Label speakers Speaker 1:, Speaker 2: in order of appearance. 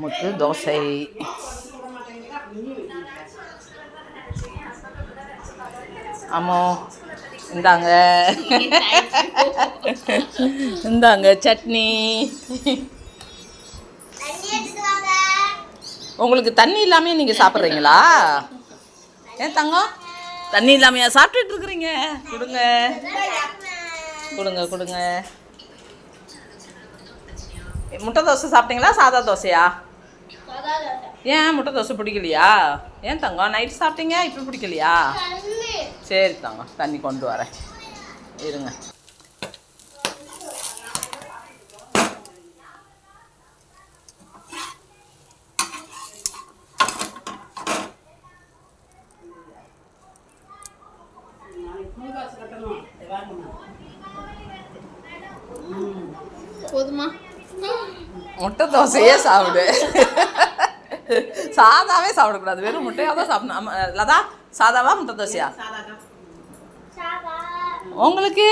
Speaker 1: முத்து தோசை. ஆமோ இந்தாங்க இந்தாங்க சட்னி. உங்களுக்கு தண்ணி இல்லாமல் நீங்கள் சாப்பிட்றீங்களா? ஏன் தங்கம் தண்ணி இல்லாமையா சாப்பிட்டுட்டு இருக்கிறீங்க? கொடுங்க கொடுங்க கொடுங்க. முட்டை தோசை சாப்பிட்டீங்களா சாதா தோசையா? ஏன் முட்டை தோசை பிடிக்கலையா? ஏன் தங்கம் நைட்டு சாப்பிட்டீங்க இப்போ பிடிக்கலையா? சரி தங்கம் தண்ணி கொண்டு வரேன் இருங்க.
Speaker 2: போதுமா?
Speaker 1: முட்டை தோசையே சாப்பிடு. சாதாவே சாப்பிடக்கூடாது, வெறும் முட்டையாக தான் சாப்பிடணும். லதா சாதாவா முட்டை தோசையா உங்களுக்கு?